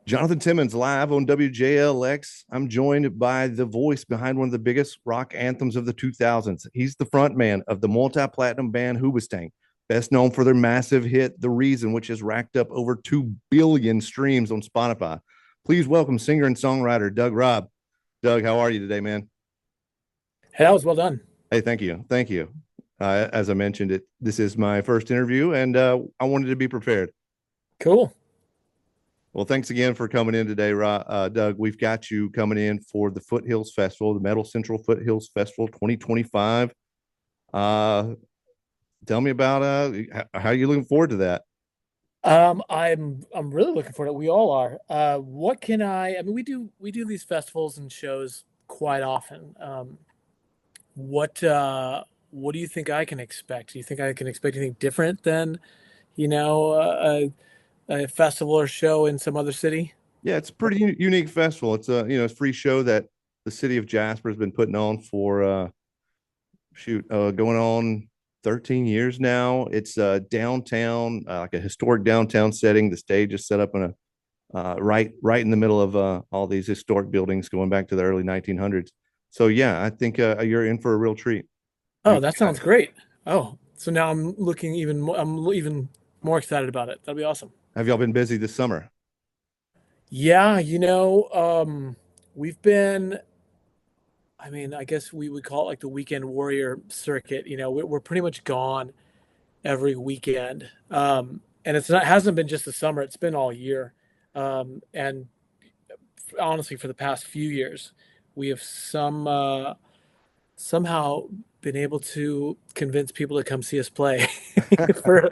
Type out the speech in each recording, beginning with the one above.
Jonathan Timmons live on WJLX. I'm joined by the voice behind one of the biggest rock anthems of the 2000s. He's the frontman of the multi-platinum band Hoobastank, best known for their massive hit "The Reason," which has racked up over 2 billion streams on Spotify. Please welcome singer and songwriter Doug Robb. Doug, how are you today, man? Hey, that was well done. Hey, thank you, thank you. As I mentioned, this is my first interview, and I wanted to be prepared. Cool. Well, thanks again for coming in today, Doug. We've got you coming in for the Foothills Festival, the Metal Central Foothills Festival 2025. Uh, Tell me about how you looking forward to that. I'm really looking forward to it. We all are. What can I mean, we do these festivals and shows quite often. What do you think I can expect? Do you think I can expect anything different than, you know, a festival or show in some other city? Yeah, it's a pretty unique festival. It's a free show that the city of Jasper has been putting on for going on 13 years now. It's downtown, like a historic downtown setting. The stage is set up in a right in the middle of all these historic buildings going back to the early 1900s. So yeah, I think you're in for a real treat. Oh, You that sounds great. Oh, so now I'm even more excited about it. That'll be awesome. Have y'all been busy this summer? Yeah, we've been I mean, I guess we would call it like the weekend warrior circuit. We're pretty much gone every weekend. And it's not hasn't been just the summer, it's been all year. And honestly, for the past few years, we have somehow been able to convince people to come see us play for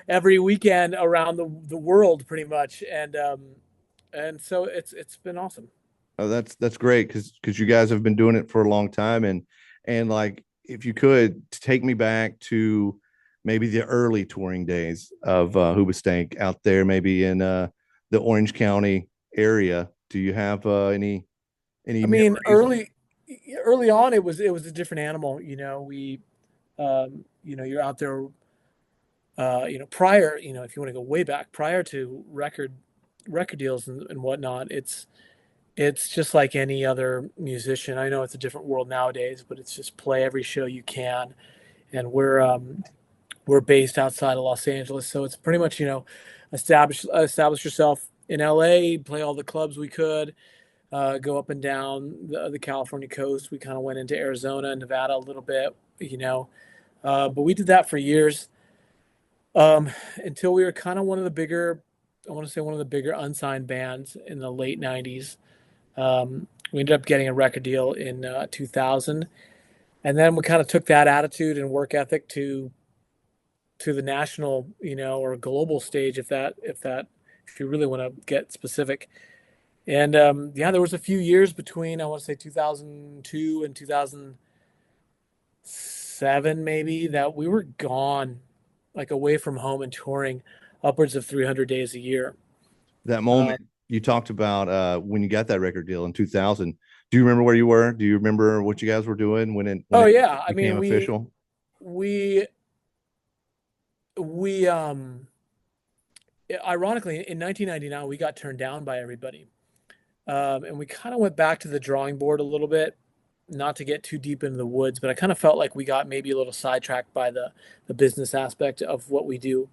every weekend around the world pretty much. And so it's been awesome. Oh, that's great because you guys have been doing it for a long time and like if you could take me back to maybe the early touring days of Hoobastank out there, maybe in the Orange County area. Do you have any I mean, memories? early on, it was a different animal. You're out there. Prior, if you want to go way back, prior to record deals and whatnot, it's just like any other musician. I know it's a different world nowadays, but it's just play every show you can. And we're based outside of Los Angeles, so it's pretty much establish yourself in LA, play all the clubs we could, go up and down the California coast. We kind of went into Arizona and Nevada a little bit, but we did that for years, um, until we were kind of one of the bigger, I want to say one of the bigger unsigned bands in the late '90s. We ended up getting a record deal in 2000, and then we kind of took that attitude and work ethic to the national, or global stage, if you really want to get specific. And yeah, there was a few years between, I want to say 2002 and 2007, maybe, that we were gone, like away from home and touring upwards of 300 days a year. That Uh, moment you talked about when you got that record deal in 2000. Do you remember where you were? Do you remember what you guys were doing when oh it yeah, I became mean, official? we we ironically in 1999 we got turned down by everybody, and we kind of went back to the drawing board a little bit, not to get too deep into the woods, but I kind of felt like we got maybe a little sidetracked by the business aspect of what we do,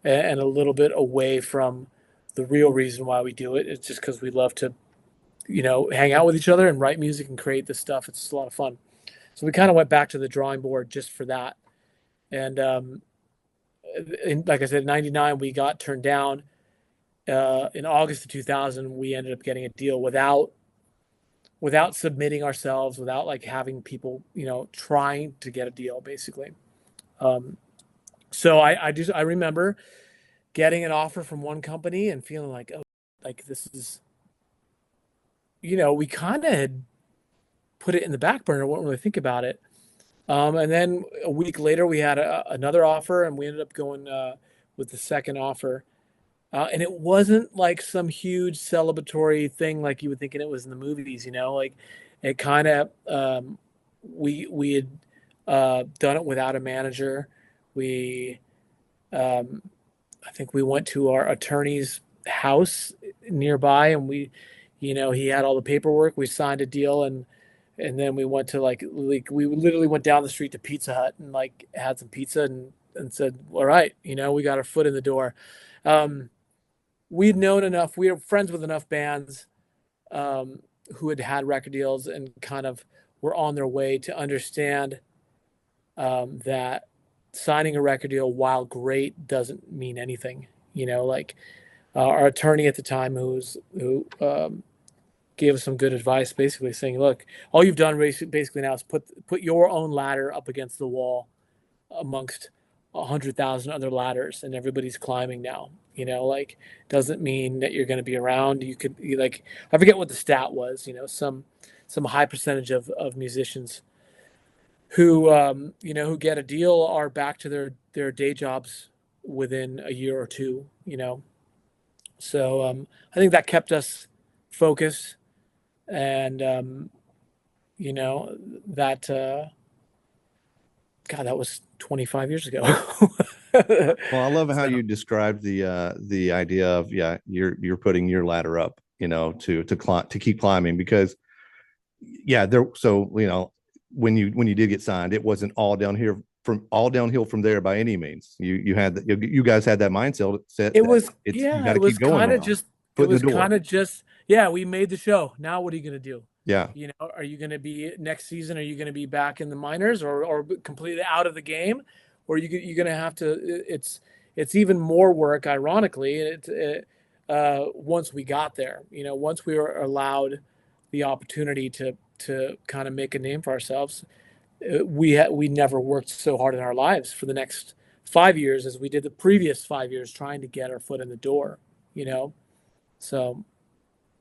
and a little bit away from the real reason why we do it. It's just because we love to, hang out with each other and write music and create this stuff. It's just a lot of fun. So we kind of went back to the drawing board just for that. And like I said, in '99 we got turned down. In August of 2000, we ended up getting a deal without submitting ourselves, without like having people, trying to get a deal, basically. Um, so I remember getting an offer from one company and feeling like, oh, like this is, we kind of had put it in the back burner, wouldn't really think about it. And then a week later, we had another offer, and we ended up going with the second offer. And it wasn't like some huge celebratory thing like you would think it was in the movies, like it kind of, we had done it without a manager. We, I think we went to our attorneys house nearby, and he had all the paperwork. We signed a deal, and then we went to we literally went down the street to Pizza Hut and like had some pizza and said, all right, we got our foot in the door. Um, we'd known enough. We were friends with enough bands um, who had had record deals and kind of were on their way to understand that signing a record deal, while great, doesn't mean anything. Our attorney at the time, who gave us some good advice, basically saying, "Look, all you've done basically now is put your own ladder up against the wall amongst 100,000 other ladders, and everybody's climbing now. Doesn't mean that you're going to be around. I forget what the stat was. Some high percentage of musicians who get a deal are back to their day jobs within a year or two. So I think that kept us focused, and that God, that was 25 years ago. Well, I love how So you described the idea of, yeah, you're putting your ladder up, to keep climbing, because yeah, when you did get signed, it wasn't all downhill from there by any means. You guys had that mindset set it that was, you yeah, got to keep going now, it foot in the was door. kind of just, yeah, we made the show. Now what are you going to do? Yeah. Are you going to be next season? Are you going to be back in the minors, or completely out of the game? Or you're going to have to, it's even more work, ironically. Once we got there, once we were allowed the opportunity to kind of make a name for ourselves, we never worked so hard in our lives for the next 5 years as we did the previous 5 years trying to get our foot in the door. You know, so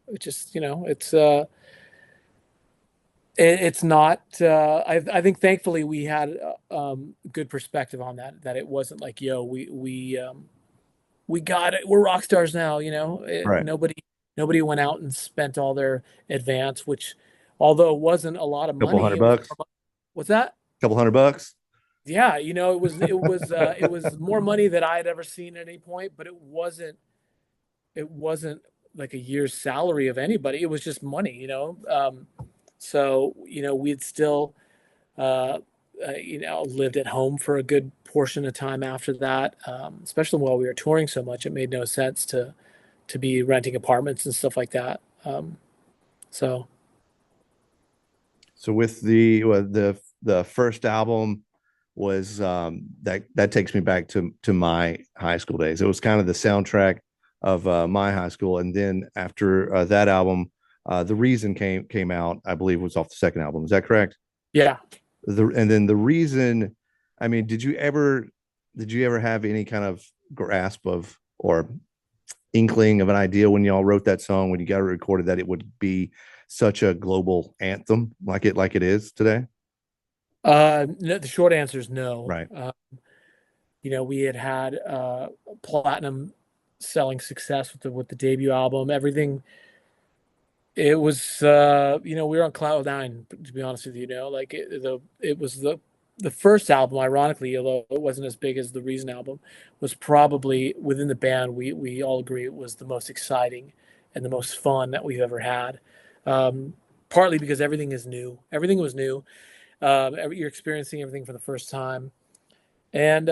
it just it's not. I think thankfully we had good perspective on that it wasn't like, yo, we got it, we're rock stars now. Right. Nobody went out and spent all their advance, which, although it wasn't a lot of Couple money, hundred it was bucks. what's that? Couple $100. Yeah, it was more money than I had ever seen at any point, but it wasn't like a year's salary of anybody. It was just money. So we'd still uh, lived at home for a good portion of time after that, especially while we were touring so much. It made no sense to be renting apartments and stuff like that. So So with the first album was, that takes me back to my high school days. It was kind of the soundtrack of my high school, and then after that album, the reason came out. I believe was off the second album. Is that correct? yeah. And then the reason. I mean, did you ever have any kind of grasp of or inkling of an idea when y'all wrote that song, when you got it recorded, that it would be such a global anthem like it is today? No, the short answer is no. Right. We had platinum selling success with the debut album. Everything. It was, we were on cloud nine, to be honest with you. Like it was the first album, ironically, although it wasn't as big as the Reason album, was probably within the band. We all agree it was the most exciting and the most fun that we've ever had. Um, Partly because everything is new. Everything was new. You're experiencing everything for the first time, and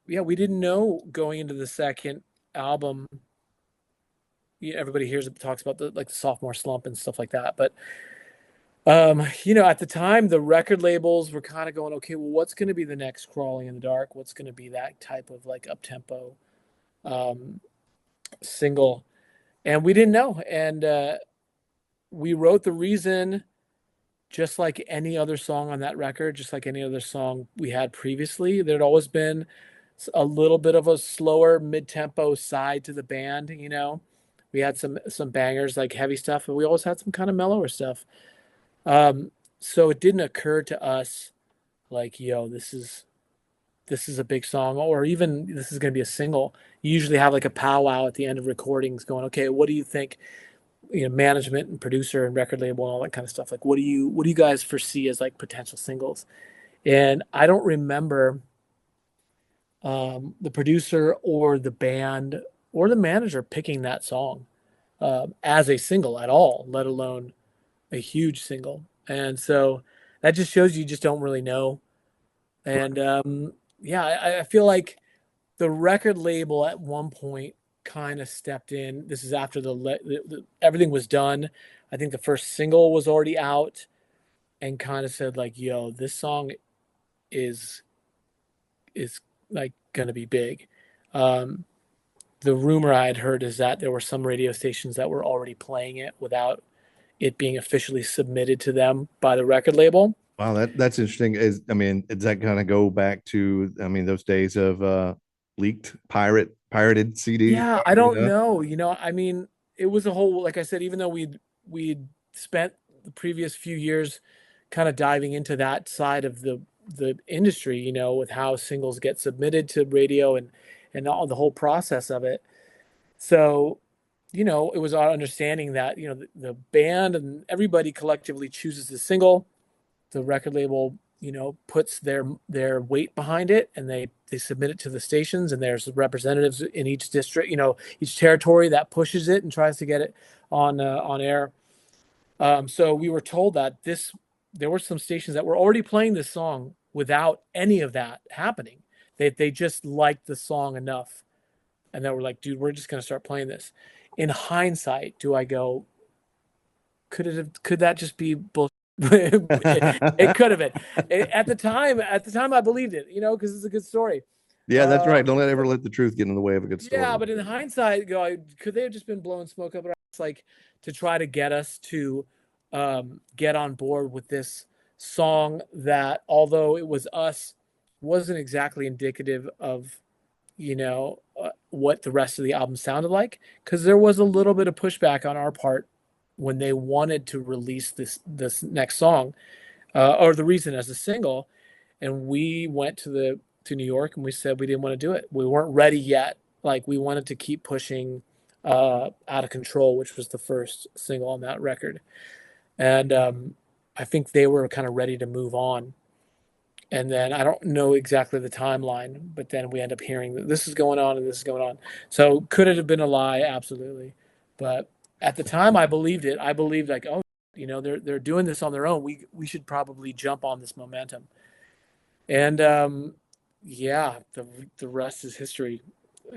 yeah, we didn't know going into the second album. Everybody hears it, talks about the sophomore slump and stuff like that, but at the time, the record labels were kind of going, okay, well, what's going to be the next Crawling in the Dark? What's going to be that type of like up tempo um, single? And we didn't know, and we wrote The Reason just like any other song on that record, just like any other song we had previously. There'd always been a little bit of a slower mid-tempo side to the band. We had some bangers like heavy stuff, but we always had some kind of mellower stuff. So it didn't occur to us like, yo, this is a big song, or even this is going to be a single. You usually have like a powwow at the end of recordings going, okay, what do you think? Management and producer and record label and all that kind of stuff. Like, what do you guys foresee as like potential singles? And I don't remember the producer or the band or the manager picking that song as a single at all, let alone a huge single. And so that just shows you just don't really know. And yeah, I feel like the record label at one point kind of stepped in. This is after everything was done. I think the first single was already out, and kind of said like, "Yo, this song is is like gonna be big." Um, the rumor I had heard is that there were some radio stations that were already playing it without it being officially submitted to them by the record label. Wow, that's interesting. I mean, does that kind of go back to, I mean, those days of leaked pirated CDs? Yeah, I You don't know? know. I mean, it was a whole, like I said, even though we'd spent the previous few years kind of diving into that side of the industry, with how singles get submitted to radio and all the whole process of it. So, it was our understanding that, the band and everybody collectively chooses the single. The record label, puts their weight behind it, and they submit it to the stations, and there's representatives in each district, each territory that pushes it and tries to get it on air. So we were told that there were some stations that were already playing this song without any of that happening. They just liked the song enough, and they were like, dude, we're just gonna start playing this. In hindsight, do I go, could that just be bullshit? It could have been. At the time I believed it, because it's a good story. Yeah, that's right. Don't But ever let the truth get in the way of a good yeah, story. but in hindsight, could they have just been blowing smoke up our ass, like, to try to get us to get on board with this song that, although it was us, wasn't exactly indicative of what the rest of the album sounded like, because there was a little bit of pushback on our part when they wanted to release this next song, or the reason as a single, and we went to New York and we said we didn't want to do it. We weren't ready yet. Like, we wanted to keep pushing Out of Control, which was the first single on that record, and I think they were kind of ready to move on. And then I don't know exactly the timeline, but then we end up hearing that this is going on and this is going on. So could it have been a lie? Absolutely. But at the time, I believed it. I believed, like, oh, they're doing this on their own. We should probably jump on this momentum. And yeah, the rest is history.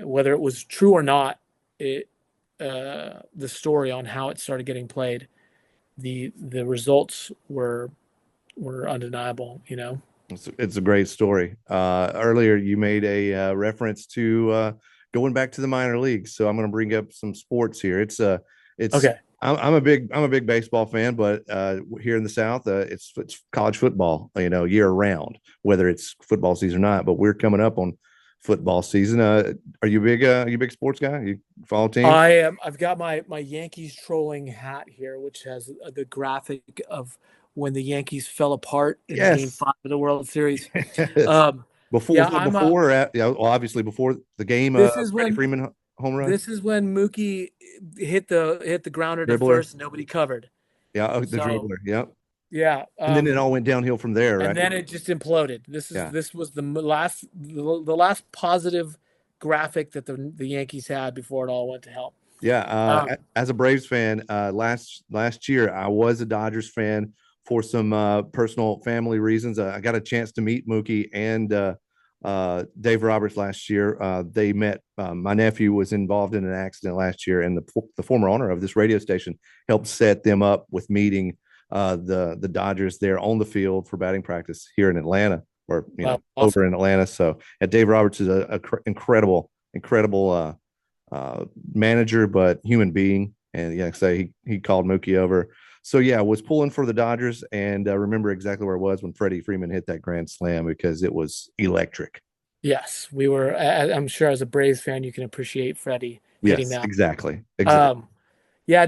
Whether it was true or not, it the story on how it started getting played, the results were undeniable. It's a great story. Earlier, you made a reference to going back to the minor leagues, so I'm going to bring up some sports here. It's Okay. I'm a big baseball fan, but here in the South, it's college football, year round, whether it's football season or not. But we're coming up on football season. Are you big? You a big sports guy? You follow teams? I am. I've got my Yankees trolling hat here, which has the graphic of when the Yankees fell apart in Game Yes. 5 of the World Series. Yes. Um, Before, yeah, so before, yeah, well, obviously before the game, this is Freddie when Freeman home run, this is when Mookie hit the grounder to dribbler, first, and nobody covered. yeah, the So dribbler, yeah, yeah, and then it all went downhill from there, and right? then it just imploded. Yeah, This was the last positive graphic that the Yankees had before it all went to hell. yeah. Um, As a Braves fan, last year I was a Dodgers fan for some personal family reasons. I got a chance to meet Mookie and Dave Roberts last year. They met. My nephew was involved in an accident last year, and the former owner of this radio station helped set them up with meeting the Dodgers there on the field for batting practice here in Atlanta, or over awesome. in Atlanta. So, Dave Roberts is a incredible manager, but human being. And yeah, say he called Mookie over. So yeah, I was pulling for the Dodgers, and remember exactly where I was when Freddie Freeman hit that grand slam because it was electric. Yes, we were. I'm sure as a Braves fan, you can appreciate Freddie hitting Yes, that. exactly. Um, yeah,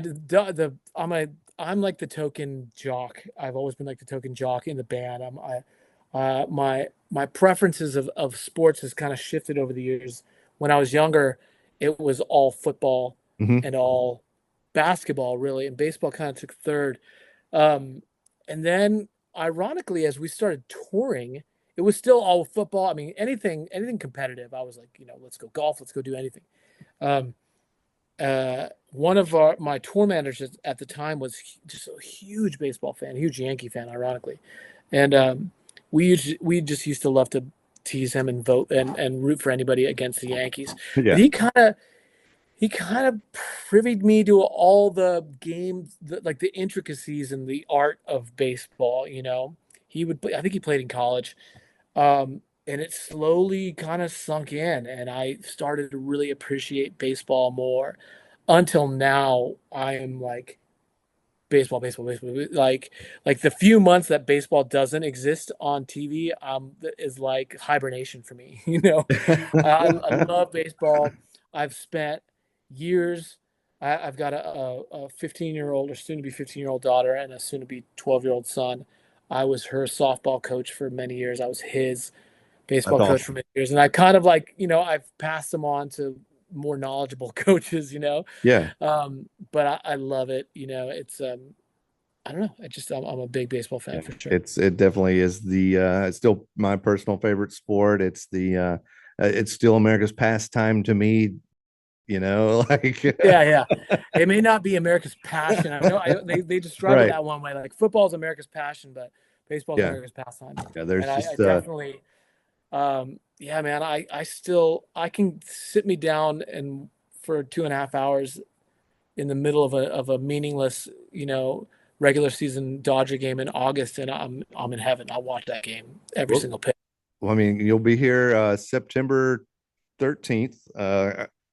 I'm like the token jock. I've always been like the token jock in the band. My preferences of sports has kind of shifted over the years. When I was younger, it was all football Hmm. and all basketball, really, and baseball kind of took third. Um, and then, ironically, as we started touring, it was still all football. I mean, anything competitive. I was like, let's go golf, let's go do anything. Um, One of my tour managers at the time was just a huge baseball fan, huge Yankee fan, ironically, and we just used to love to tease him and vote and root for anybody against the Yankees. But Yeah. he kind of privied me to all the games, like the intricacies and the art of baseball. He would play, I think he played in college, and it slowly kind of sunk in, and I started to really appreciate baseball more. Until now, I am like baseball, baseball, baseball. Like the few months that baseball doesn't exist on TV, is like hibernation for me. I love baseball. I've spent years. I've got a 15-year-old or soon to be 15-year-old daughter and a soon to be 12-year-old son. I was her softball coach for many years. I was his That's baseball coach for awesome. many years, and I kind of like, I've passed them on to more knowledgeable coaches. Yeah. But I love it. It's I don't know. I'm a big baseball fan Yeah. for sure. It definitely is it's still my personal favorite sport. It's still America's pastime to me, like Yeah, yeah. It may not be America's passion. I know they describe it right. that one way. Like football is America's passion, but baseball is Yeah. America's pastime. Yeah. And There's I just definitely, yeah, man. I can sit me down and for 2.5 hours in the middle of a meaningless, regular season Dodger game in August, and I'm in heaven. I'll watch that game every well, single pitch. well, I mean, you'll be here September 13th.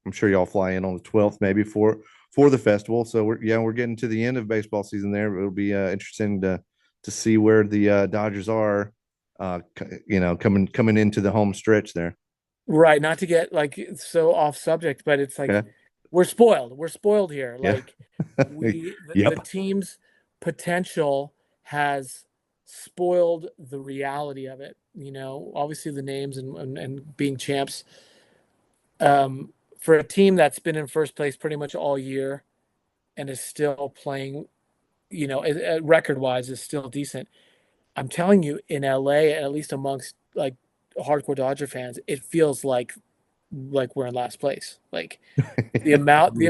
I'm sure y'all fly in on the 12th, maybe for the festival. So we're getting to the end of baseball season there. It'll be interesting to see where the Dodgers are, coming into the home stretch there. Right, not to get like so off subject, but it's like Okay. we're spoiled. We're spoiled here. Yeah. Like the Yep. team's potential has spoiled the reality of it. Obviously the names and being champs. For a team that's been in first place pretty much all year and is still playing, record wise is still decent. I'm telling you, in LA, at least amongst like hardcore Dodger fans, it feels like we're in last place. Like the amount The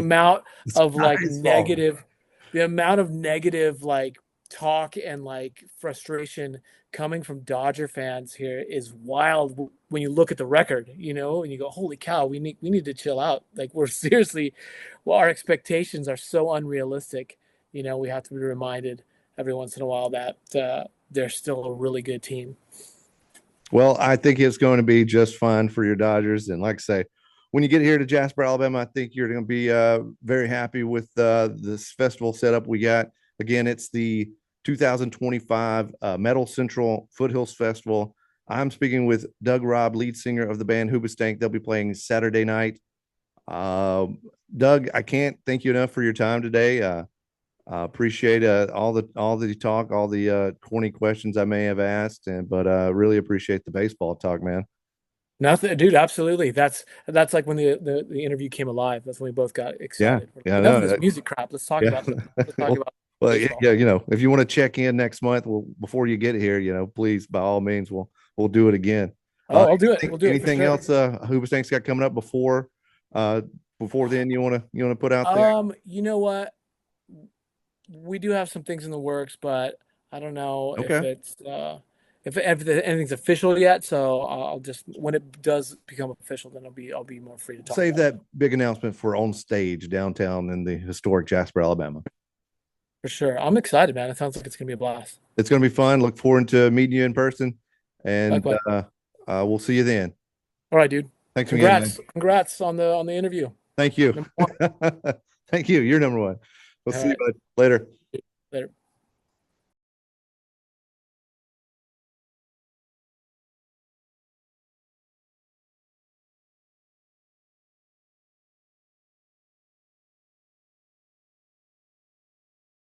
of sky like is falling. negative, the amount of negative like talk and like frustration coming from Dodger fans here is wild when you look at the record, and you go, holy cow, we need to chill out. Like we're seriously, well, our expectations are so unrealistic. We have to be reminded every once in a while that they're still a really good team. Well, I think it's going to be just fine for your Dodgers. And like I say, when you get here to Jasper, Alabama, I think you're going to be very happy with this festival setup we got. Again, it's the 2025 Metal Central Foothills Festival. I'm speaking with Doug Robb, lead singer of the band Hoobastank. They'll be playing Saturday night. Uh, Doug, I can't thank you enough for your time today. Appreciate all the talk, all the corny questions I may have asked, but really appreciate the baseball talk, man. Nothing, dude. Absolutely. That's like when the interview came alive. That's when we both got Yeah, excited. We're like, yeah, enough no, of this music crap. Let's talk yeah. about let's talk well, about well, yeah, baseball. yeah, if you want to check in next month, well, before you get here, please, by all means, we'll do it again. Oh, I'll do it. We'll do it for Anything sure. else? Hoobastank's got coming up uh, before then you wanna put out there? You know what? We do have some things in the works, but I don't know if Okay. it's if anything's official yet. So I'll just when it does become official, then I'll be more free to talk Save about it. that big announcement for on stage downtown in the historic Jasper, Alabama. For sure. I'm excited, man. It sounds like it's gonna be a blast. It's going to be fun. Look forward to meeting you in person, and Likewise. we'll see you then. All right, dude. Thanks again, man. Congrats on the interview. Thank you. Number one. Thank you. You're number one. We'll All see you, right. bud. Later. Later.